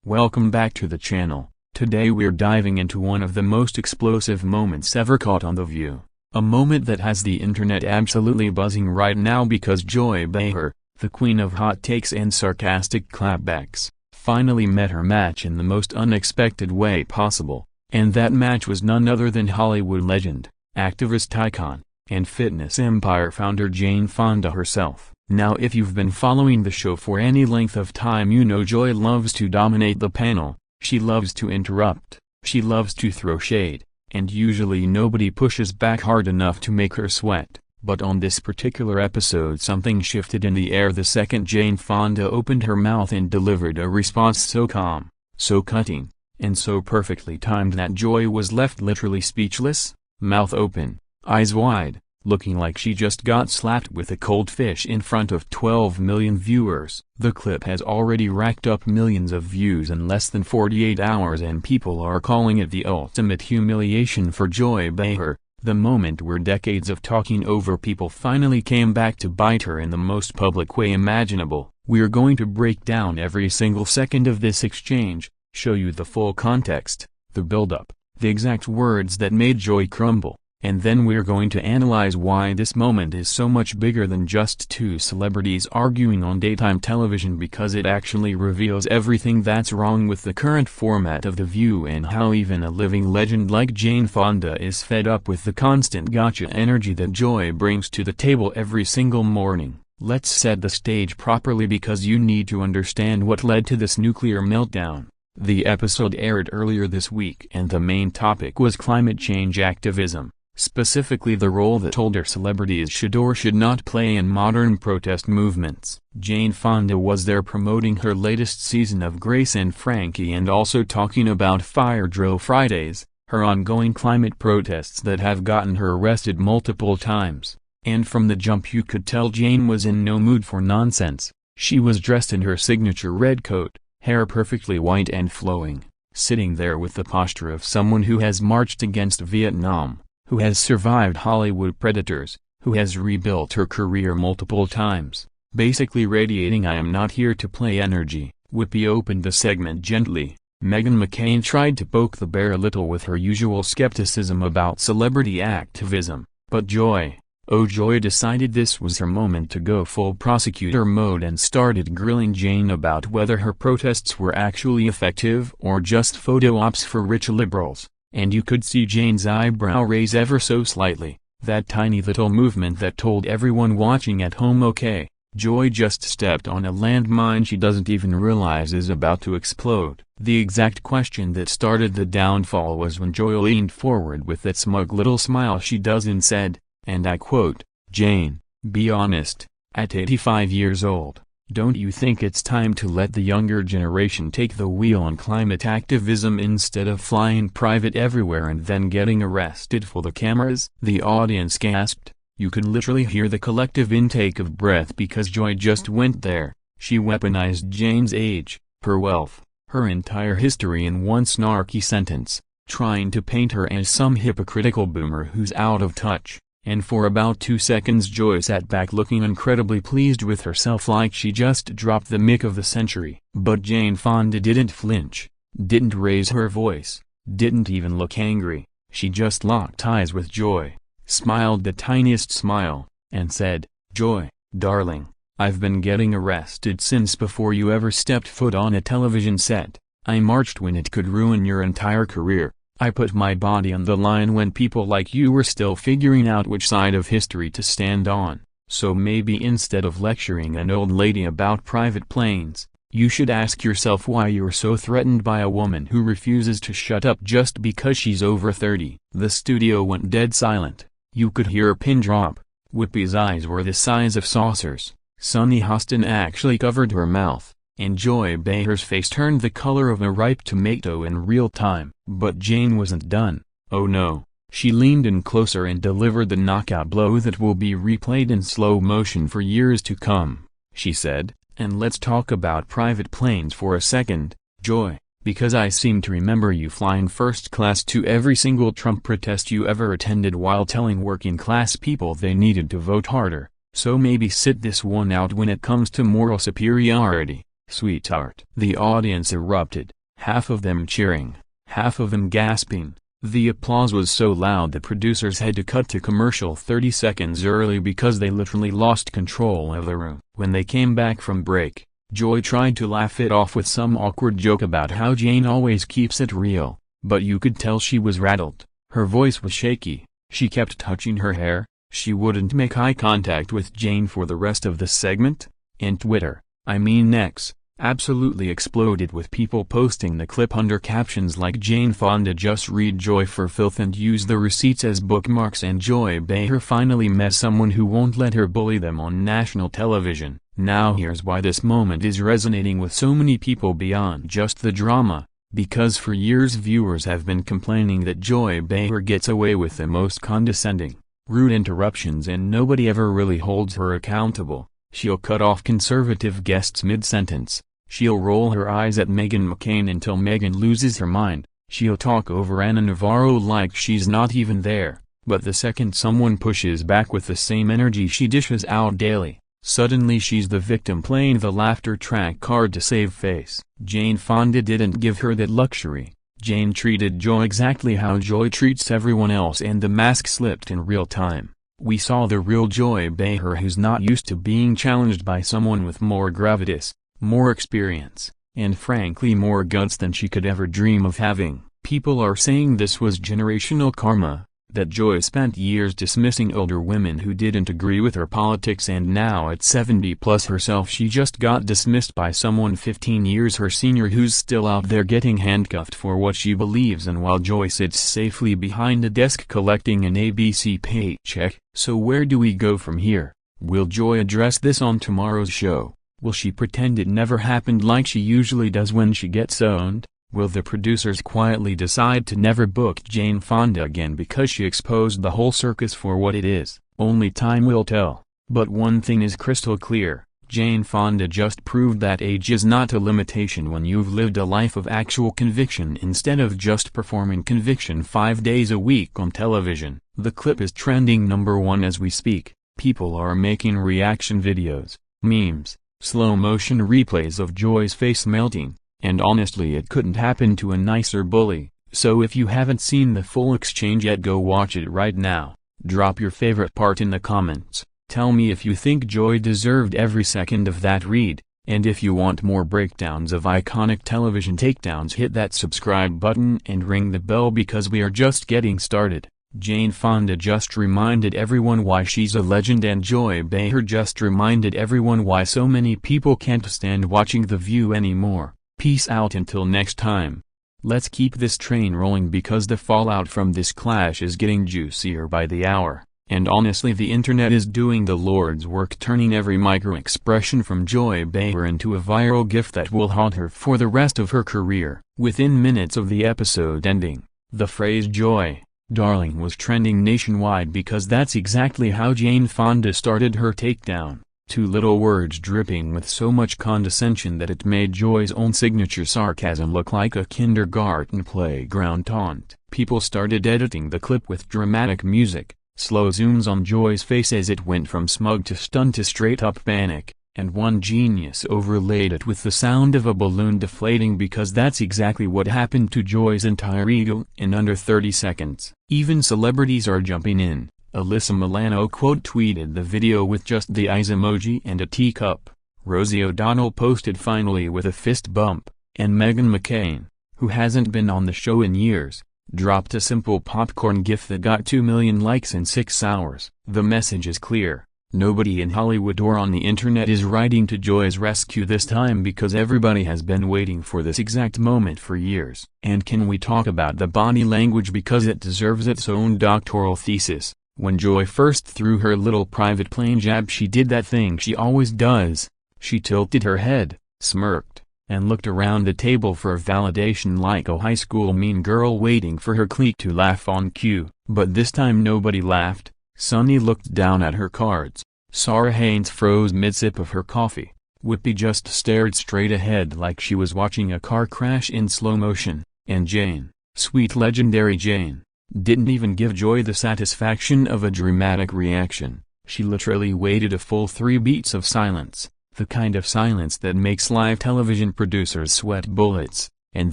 Welcome back to the channel. Today we're diving into one of the most explosive moments ever caught on The View. A moment that has the internet absolutely buzzing right now because Joy Behar, the queen of hot takes and sarcastic clapbacks, finally met her match in the most unexpected way possible. And that match was none other than Hollywood legend, activist icon, and fitness empire founder Jane Fonda herself. Now if you've been following the show for any length of time, you know Joy loves to dominate the panel, she loves to interrupt, she loves to throw shade, and usually nobody pushes back hard enough to make her sweat. But on this particular episode something shifted in the air the second Jane Fonda opened her mouth and delivered a response so calm, so cutting, and so perfectly timed that Joy was left literally speechless, mouth open, eyes wide, looking like she just got slapped with a cold fish in front of 12 million viewers. The clip has already racked up millions of views in less than 48 hours and people are calling it the ultimate humiliation for Joy Behar, the moment where decades of talking over people finally came back to bite her in the most public way imaginable. We're going to break down every single second of this exchange, show you the full context, the build-up, the exact words that made Joy crumble. And then we're going to analyze why this moment is so much bigger than just two celebrities arguing on daytime television, because it actually reveals everything that's wrong with the current format of The View and how even a living legend like Jane Fonda is fed up with the constant gotcha energy that Joy brings to the table every single morning. Let's set the stage properly because you need to understand what led to this nuclear meltdown. The episode aired earlier this week and the main topic was climate change activism. Specifically the role that older celebrities should or should not play in modern protest movements. Jane Fonda was there promoting her latest season of Grace and Frankie and also talking about Fire Drill Fridays, her ongoing climate protests that have gotten her arrested multiple times. And from the jump you could tell Jane was in no mood for nonsense. She was dressed in her signature red coat, hair perfectly white and flowing, sitting there with the posture of someone who has marched against Vietnam, who has survived Hollywood predators, who has rebuilt her career multiple times, basically radiating "I am not here to play" energy. Whoopi opened the segment gently. Meghan McCain tried to poke the bear a little with her usual skepticism about celebrity activism, but Joy, oh Joy, decided this was her moment to go full prosecutor mode and started grilling Jane about whether her protests were actually effective or just photo ops for rich liberals. And you could see Jane's eyebrow raise ever so slightly, that tiny little movement that told everyone watching at home, okay, Joy just stepped on a landmine she doesn't even realize is about to explode. The exact question that started the downfall was when Joy leaned forward with that smug little smile she does and said, and I quote, "Jane, be honest, at 85 years old, don't you think it's time to let the younger generation take the wheel on climate activism instead of flying private everywhere and then getting arrested for the cameras?" The audience gasped. You could literally hear the collective intake of breath because Joy just went there. She weaponized Jane's age, her wealth, her entire history in one snarky sentence, trying to paint her as some hypocritical boomer who's out of touch. And for about 2 seconds Joy sat back looking incredibly pleased with herself, like she just dropped the mic of the century. But Jane Fonda didn't flinch, didn't raise her voice, didn't even look angry. She just locked eyes with Joy, smiled the tiniest smile, and said, "Joy, darling, I've been getting arrested since before you ever stepped foot on a television set. I marched when it could ruin your entire career. I put my body on the line when people like you were still figuring out which side of history to stand on. So maybe instead of lecturing an old lady about private planes, you should ask yourself why you're so threatened by a woman who refuses to shut up just because she's over 30. The studio went dead silent. You could hear a pin drop. Whoopi's eyes were the size of saucers. Sunny Hostin actually covered her mouth, and Joy Behar's face turned the color of a ripe tomato in real time. But Jane wasn't done. Oh no, she leaned in closer and delivered the knockout blow that will be replayed in slow motion for years to come. She said, "And let's talk about private planes for a second, Joy, because I seem to remember you flying first class to every single Trump protest you ever attended while telling working class people they needed to vote harder. So maybe sit this one out when it comes to moral superiority. sweetheart." The audience erupted, half of them cheering, half of them gasping. The applause was so loud the producers had to cut to commercial 30 seconds early because they literally lost control of the room. When they came back from break, Joy tried to laugh it off with some awkward joke about how Jane always keeps it real, but you could tell she was rattled. Her voice was shaky, she kept touching her hair, she wouldn't make eye contact with Jane for the rest of the segment, and Twitter, X, absolutely exploded with people posting the clip under captions like "Jane Fonda just read Joy for filth and use the receipts as bookmarks," and "Joy Behar finally met someone who won't let her bully them on national television." Now here's why this moment is resonating with so many people beyond just the drama, because for years viewers have been complaining that Joy Behar gets away with the most condescending, rude interruptions and nobody ever really holds her accountable. She'll cut off conservative guests mid-sentence, she'll roll her eyes at Meghan McCain until Meghan loses her mind, she'll talk over Anna Navarro like she's not even there, but the second someone pushes back with the same energy she dishes out daily, suddenly she's the victim playing the laughter track card to save face. Jane Fonda didn't give her that luxury. Jane treated Joy exactly how Joy treats everyone else, and the mask slipped in real time. We saw the real Joy Behar, who's not used to being challenged by someone with more gravitas, more experience, and frankly more guts than she could ever dream of having. People are saying this was generational karma, that Joy spent years dismissing older women who didn't agree with her politics, and now at 70 plus herself she just got dismissed by someone 15 years her senior who's still out there getting handcuffed for what she believes in while Joy sits safely behind a desk collecting an ABC paycheck. So where do we go from here? Will Joy address this on tomorrow's show? Will she pretend it never happened like she usually does when she gets owned? Will the producers quietly decide to never book Jane Fonda again because she exposed the whole circus for what it is? Only time will tell. But one thing is crystal clear, Jane Fonda just proved that age is not a limitation when you've lived a life of actual conviction instead of just performing conviction 5 days a week on television. The clip is trending #1 as we speak. People are making reaction videos, memes, slow-motion replays of Joy's face melting. And honestly, it couldn't happen to a nicer bully. So if you haven't seen the full exchange yet, go watch it right now. Drop your favorite part in the comments. Tell me if you think Joy deserved every second of that read, and if you want more breakdowns of iconic television takedowns, hit that subscribe button and ring the bell because we are just getting started. Jane Fonda just reminded everyone why she's a legend, and Joy Behar just reminded everyone why so many people can't stand watching The View anymore. Peace out until next time. Let's keep this train rolling because the fallout from this clash is getting juicier by the hour, and honestly the internet is doing the Lord's work, turning every micro-expression from Joy Behar into a viral gif that will haunt her for the rest of her career. Within minutes of the episode ending, the phrase "Joy, darling" was trending nationwide because that's exactly how Jane Fonda started her takedown. 2 little words dripping with so much condescension that it made Joy's own signature sarcasm look like a kindergarten playground taunt. People started editing the clip with dramatic music, slow zooms on Joy's face as it went from smug to stunned to straight-up panic, and one genius overlaid it with the sound of a balloon deflating because that's exactly what happened to Joy's entire ego in under 30 seconds. Even celebrities are jumping in. Alyssa Milano quote tweeted the video with just the eyes emoji and a teacup. Rosie O'Donnell posted "finally" with a fist bump, and Meghan McCain, who hasn't been on the show in years, dropped a simple popcorn gif that got 2 million likes in 6 hours. The message is clear. Nobody in Hollywood or on the internet is riding to Joy's rescue this time because everybody has been waiting for this exact moment for years. And can we talk about the body language because it deserves its own doctoral thesis? When Joy first threw her little private plane jab, she did that thing she always does. She tilted her head, smirked, and looked around the table for validation like a high school mean girl waiting for her clique to laugh on cue. But this time nobody laughed. Sunny looked down at her cards. Sarah Haynes froze mid-sip of her coffee. Whoopi just stared straight ahead like she was watching a car crash in slow motion. And Jane, sweet legendary Jane, didn't even give Joy the satisfaction of a dramatic reaction. She literally waited a full 3 beats of silence, the kind of silence that makes live television producers sweat bullets, and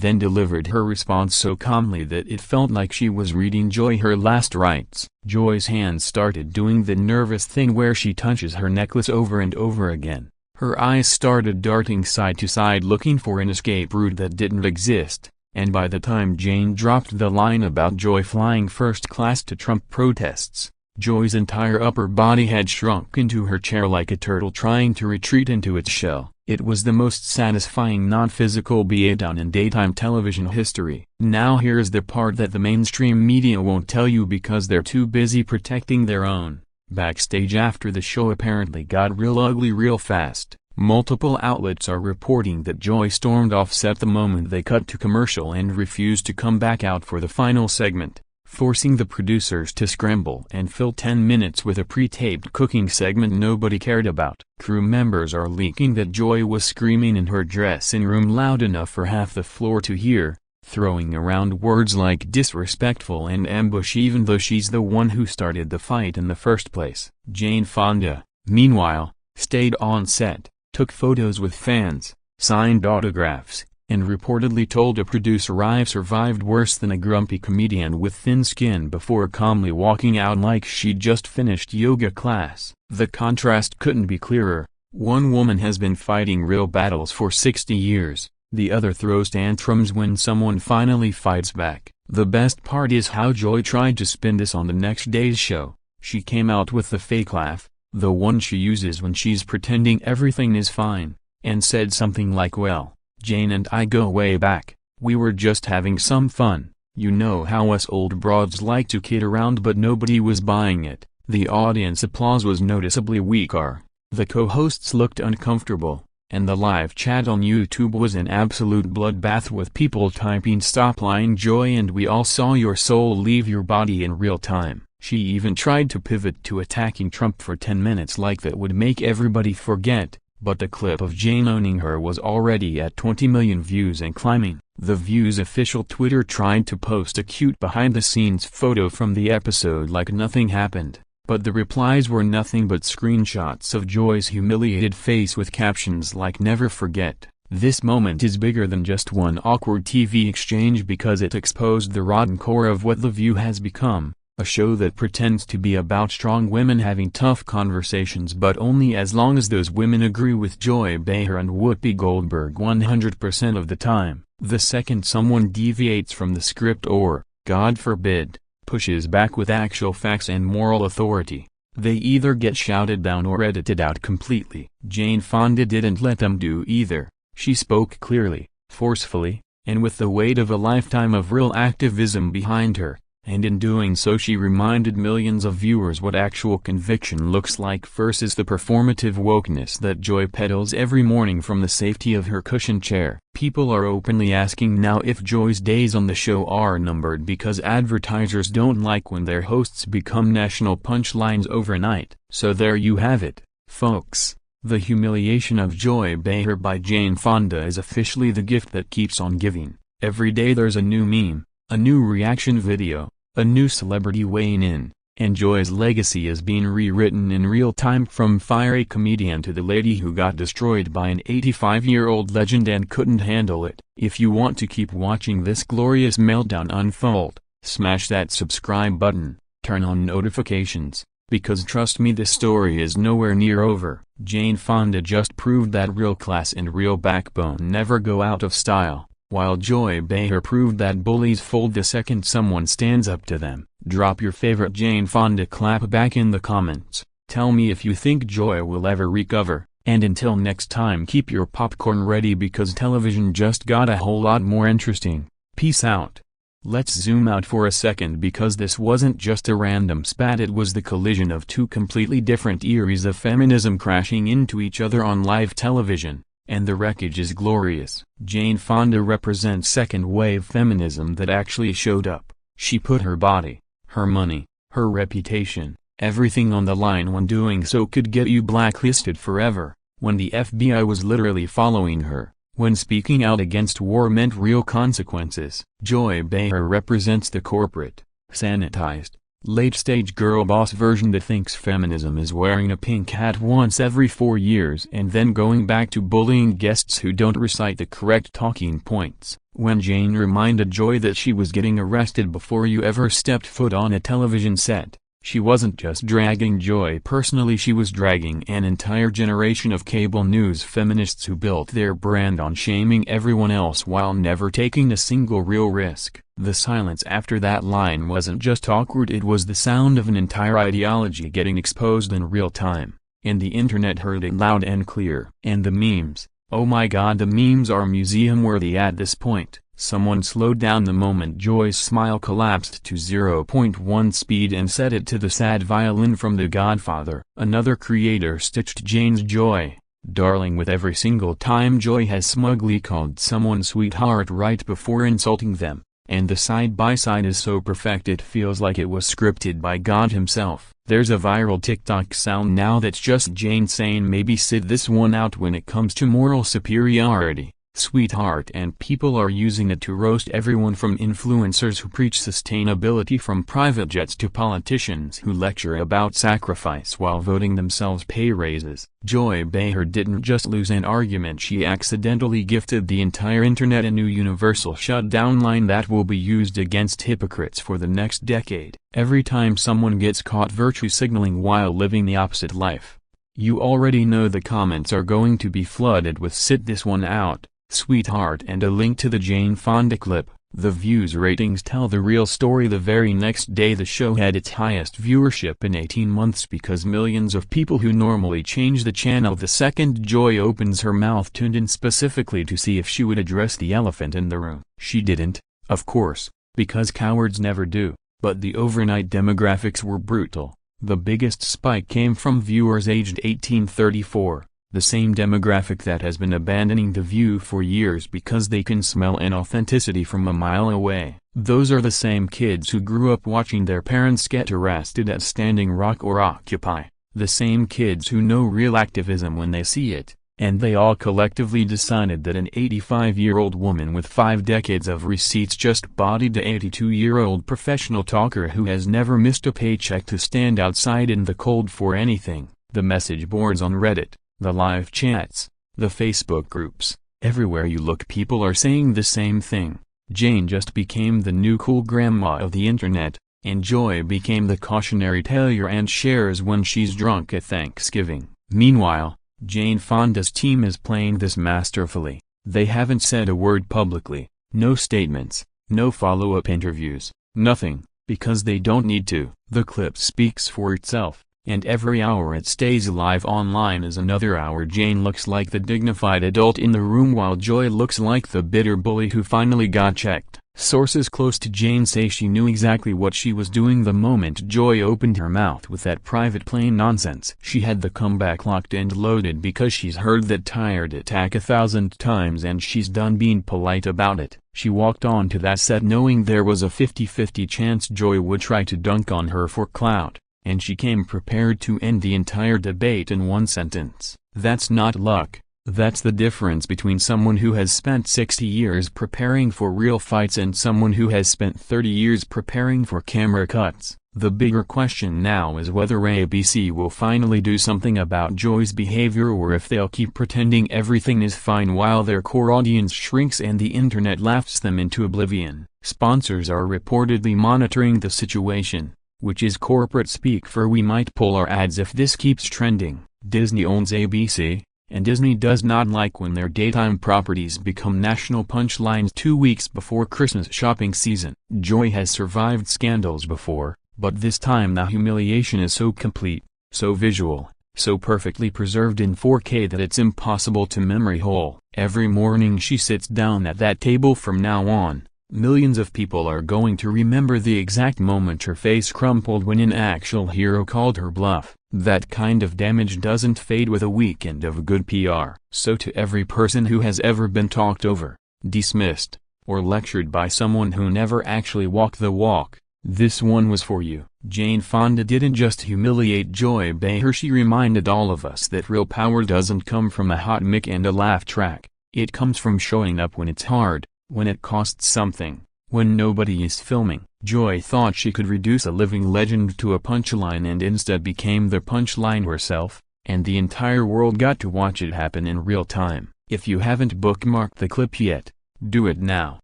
then delivered her response so calmly that it felt like she was reading Joy her last rites. Joy's hands started doing the nervous thing where she touches her necklace over and over again. Her eyes started darting side to side looking for an escape route that didn't exist, and by the time Jane dropped the line about Joy flying first class to Trump protests, Joy's entire upper body had shrunk into her chair like a turtle trying to retreat into its shell. It was the most satisfying non-physical beatdown in daytime television history. Now here's the part that the mainstream media won't tell you because they're too busy protecting their own. Backstage after the show apparently got real ugly real fast. Multiple outlets are reporting that Joy stormed off set the moment they cut to commercial and refused to come back out for the final segment, forcing the producers to scramble and fill 10 minutes with a pre-taped cooking segment nobody cared about. Crew members are leaking that Joy was screaming in her dressing room loud enough for half the floor to hear, throwing around words like disrespectful and ambush even though she's the one who started the fight in the first place. Jane Fonda, meanwhile, stayed on set, took photos with fans, signed autographs, and reportedly told a producer I've survived worse than a grumpy comedian with thin skin before calmly walking out like she'd just finished yoga class. The contrast couldn't be clearer. One woman has been fighting real battles for 60 years. The other throws tantrums when someone finally fights back. The best part is how Joy tried to spin this on the next day's show. She came out with the fake laugh, the one she uses when she's pretending everything is fine, and said something like, "Well, Jane and I go way back. We were just having some fun. You know how us old broads like to kid around," but nobody was buying it. The audience applause was noticeably weaker. The co-hosts looked uncomfortable, and the live chat on YouTube was an absolute bloodbath with people typing "Stop lying Joy" and "We all saw your soul leave your body" in real time. She even tried to pivot to attacking Trump for 10 minutes like that would make everybody forget, but the clip of Jane owning her was already at 20 million views and climbing. The View's official Twitter tried to post a cute behind-the-scenes photo from the episode like nothing happened, but the replies were nothing but screenshots of Joy's humiliated face with captions like "Never forget." This moment is bigger than just one awkward TV exchange because it exposed the rotten core of what The View has become. A show that pretends to be about strong women having tough conversations but only as long as those women agree with Joy Behar and Whoopi Goldberg 100% of the time. The second someone deviates from the script or, God forbid, pushes back with actual facts and moral authority, they either get shouted down or edited out completely. Jane Fonda didn't let them do either. She spoke clearly, forcefully, and with the weight of a lifetime of real activism behind her. And in doing so she reminded millions of viewers what actual conviction looks like versus the performative wokeness that Joy peddles every morning from the safety of her cushioned chair. People are openly asking now if Joy's days on the show are numbered because advertisers don't like when their hosts become national punchlines overnight. So there you have it, folks. The humiliation of Joy Behar by Jane Fonda is officially the gift that keeps on giving. Every day there's a new meme, a new reaction video, a new celebrity weighing in, and Joy's legacy is being rewritten in real time from fiery comedian to the lady who got destroyed by an 85-year-old legend and couldn't handle it. If you want to keep watching this glorious meltdown unfold, smash that subscribe button, turn on notifications, because trust me, this story is nowhere near over. Jane Fonda just proved that real class and real backbone never go out of style, while Joy Behar proved that bullies fold the second someone stands up to them. Drop your favorite Jane Fonda clapback in the comments. Tell me if you think Joy will ever recover, and until next time keep your popcorn ready because television just got a whole lot more interesting. Peace out. Let's zoom out for a second because this wasn't just a random spat, it was the collision of two completely different eras of feminism crashing into each other on live television. And the wreckage is glorious. Jane Fonda represents second-wave feminism that actually showed up. She put her body, her money, her reputation, everything on the line when doing so could get you blacklisted forever, when the FBI was literally following her, when speaking out against war meant real consequences. Joy Behar represents the corporate, sanitized, late-stage girl boss version that thinks feminism is wearing a pink hat once every 4 years and then going back to bullying guests who don't recite the correct talking points. When Jane reminded Joy that she was getting arrested before you ever stepped foot on a television set, she wasn't just dragging Joy personally, she was dragging an entire generation of cable news feminists who built their brand on shaming everyone else while never taking a single real risk. The silence after that line wasn't just awkward, it was the sound of an entire ideology getting exposed in real time, and the internet heard it loud and clear. And the memes, oh my god, the memes are museum-worthy at this point. Someone slowed down the moment Joy's smile collapsed to 0.1 speed and set it to the sad violin from The Godfather. Another creator stitched Jane's Joy, darling, with every single time Joy has smugly called someone sweetheart right before insulting them, and the side-by-side is so perfect it feels like it was scripted by God himself. There's a viral TikTok sound now that's just Jane saying maybe sit this one out when it comes to moral superiority, sweetheart, and people are using it to roast everyone from influencers who preach sustainability from private jets to politicians who lecture about sacrifice while voting themselves pay raises. Joy Behar didn't just lose an argument, she accidentally gifted the entire internet a new universal shutdown line that will be used against hypocrites for the next decade. Every time someone gets caught virtue signaling while living the opposite life, you already know the comments are going to be flooded with sit this one out, sweetheart, and a link to the Jane Fonda clip. The views ratings tell the real story. The very next day the show had its highest viewership in 18 months because millions of people who normally change the channel the second Joy opens her mouth tuned in specifically to see if she would address the elephant in the room. She didn't, of course, because cowards never do, but the overnight demographics were brutal. The biggest spike came from viewers aged 18-34. The same demographic that has been abandoning The View for years because they can smell inauthenticity from a mile away. Those are the same kids who grew up watching their parents get arrested at Standing Rock or Occupy, the same kids who know real activism when they see it, and they all collectively decided that an 85-year-old woman with 5 decades of receipts just bodied the 82-year-old professional talker who has never missed a paycheck to stand outside in the cold for anything. The message boards on Reddit, the live chats, the Facebook groups, everywhere you look people are saying the same thing. Jane just became the new cool grandma of the internet, and Joy became the cautionary tale your aunt shares when she's drunk at Thanksgiving. Meanwhile, Jane Fonda's team is playing this masterfully. They haven't said a word publicly, no statements, no follow-up interviews, nothing, because they don't need to. The clip speaks for itself. And every hour it stays live online is another hour Jane looks like the dignified adult in the room while Joy looks like the bitter bully who finally got checked. Sources close to Jane say she knew exactly what she was doing the moment Joy opened her mouth with that private plane nonsense. She had the comeback locked and loaded because she's heard that tired attack 1,000 times and she's done being polite about it. She walked onto that set knowing there was a 50-50 chance Joy would try to dunk on her for clout. And she came prepared to end the entire debate in one sentence. That's not luck, that's the difference between someone who has spent 60 years preparing for real fights and someone who has spent 30 years preparing for camera cuts. The bigger question now is whether ABC will finally do something about Joy's behavior or if they'll keep pretending everything is fine while their core audience shrinks and the internet laughs them into oblivion. Sponsors are reportedly monitoring the situation, which is corporate speak for we might pull our ads if this keeps trending. Disney owns ABC, and Disney does not like when their daytime properties become national punchlines 2 weeks before Christmas shopping season. Joy has survived scandals before, but this time the humiliation is so complete, so visual, so perfectly preserved in 4K that it's impossible to memory hole. Every morning she sits down at that table from now on, millions of people are going to remember the exact moment her face crumpled when an actual hero called her bluff. That kind of damage doesn't fade with a weekend of good PR. So to every person who has ever been talked over, dismissed, or lectured by someone who never actually walked the walk, this one was for you. Jane Fonda didn't just humiliate Joy Behar, she reminded all of us that real power doesn't come from a hot mic and a laugh track. It comes from showing up when it's hard, when it costs something, when nobody is filming. Joy thought she could reduce a living legend to a punchline and instead became the punchline herself, and the entire world got to watch it happen in real time. If you haven't bookmarked the clip yet, do it now,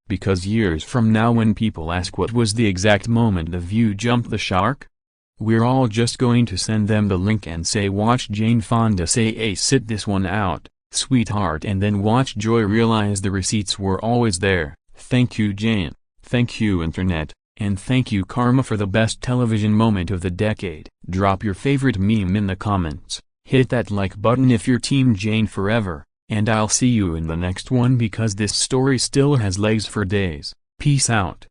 because years from now when people ask what was the exact moment The View jumped the shark, we're all just going to send them the link and say watch Jane Fonda say "Hey, sit this one out, sweetheart," and then watch Joy realize the receipts were always there. Thank you Jane, thank you internet, and thank you karma for the best television moment of the decade. Drop your favorite meme in the comments, hit that like button if you're Team Jane forever, and I'll see you in the next one because this story still has legs for days. Peace out.